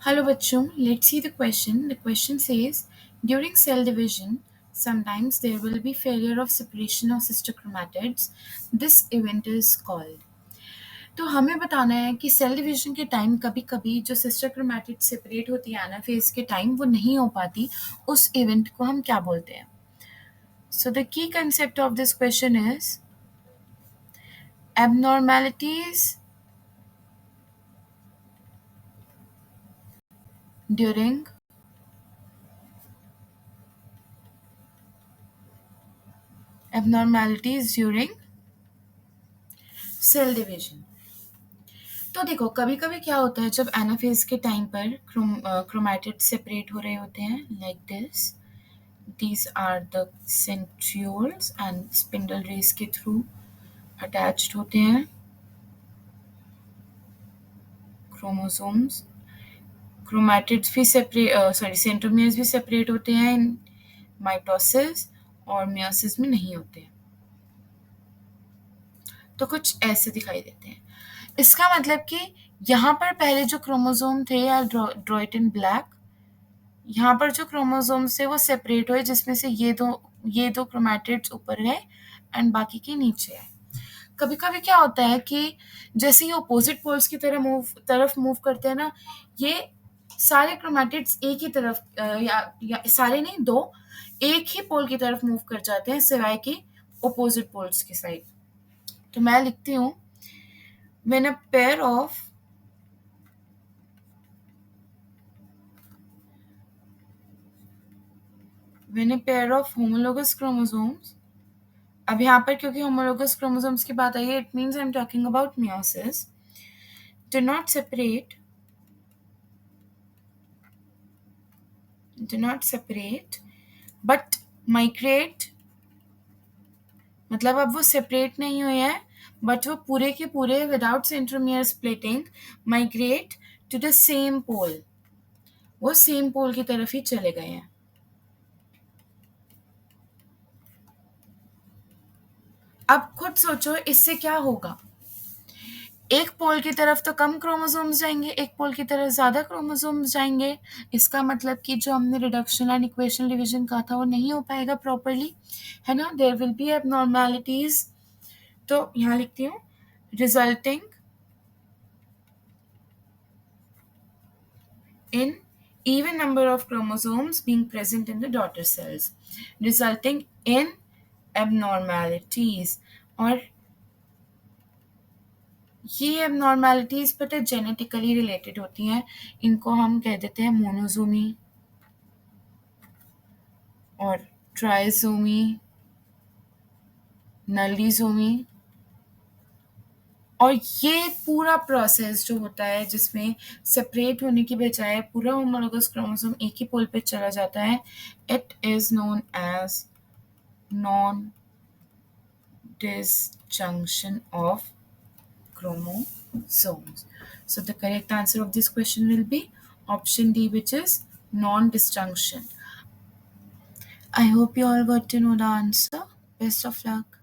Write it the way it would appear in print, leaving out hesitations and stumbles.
Hello बच्चों, let's see the question. The question says, during cell division, sometimes there will be failure of separation of sister chromatids. This event is called. तो हमें बताना है कि cell division के time कभी-कभी जो sister chromatid separate होती है एनाफेज के टाइम वो नहीं हो पाती, उस इवेंट को हम क्या बोलते हैं? So the key concept of this question is abnormalities during cell division. तो देखो कभी-कभी क्या होता है जब एनाफेज के टाइम पर क्रोमैटिड सेपरेट हो रहे होते हैं like this. These are the centrioles and spindle rays के थ्रू अटैच्ड होते हैं क्रोमोसोम्स। क्रोमैटिड्स भी सेंट्रोमियर्स भी सेपरेट होते हैं इन माइटोसिस और मियोसिस में नहीं होते हैं। तो कुछ ऐसे दिखाई देते हैं। इसका मतलब कि यहाँ पर पहले जो क्रोमोसोम थे या ड्रॉ इट इन ब्लैक, यहाँ पर जो क्रोमोसोम्स थे वो सेपरेट हुए जिसमें से ये दो क्रोमैटिड्स ऊपर गए एंड बाकी के नीचे है। कभी-कभी क्या होता है कि जैसे ही अपोजिट पोल्स की तरफ मूव करते हैं ना, ये सारे क्रोमैटिड्स एक ही तरफ या सारे नहीं, 2 एक ही पोल की तरफ मूव कर जाते हैं सिवाय कि अपोजिट पोल्स की साइड। तो मैं लिखती हूँ when a pair of homologous chromosomes, अब यहाँ पर क्योंकि homologous chromosomes की बात आई है, it means I'm talking about meiosis, do not separate but migrate, मतलब अब वो सेपरेट नहीं हुए हैं बट वो पूरे के पूरे without centromere splitting migrate to the same pole, वो सेम पोल की तरफ ही चले गए हैं। अब खुद सोचो इससे क्या होगा। एक पोल की तरफ तो कम क्रोमोसोम्स जाएंगे, एक पोल की तरफ ज़्यादा क्रोमोसोम्स जाएंगे। इसका मतलब कि जो हमने रिडक्शन एंड इक्वेशनल डिवीजन कहा था वो नहीं हो पाएगा प्रॉपरली, है ना। There will be abnormalities. तो यहाँ लिखती हूँ resulting in even number of chromosomes being present in the daughter cells, resulting in abnormalities। और ये abnormalities पता है जेनेटिकली रिलेटेड होती हैं, इनको हम कह देते हैं मोनोजोमी और ट्राइसोमी, नलीजोमी। और ये पूरा प्रोसेस जो होता है जिसमें सेपरेट होने की बजाय पूरा होमोलोगस क्रोमोसोम एक ही पोल पे चला जाता है, it is known as non disjunction of chromosomes. So the correct answer of this question will be option D, which is non-disjunction. I hope you all got to know the answer. Best of luck.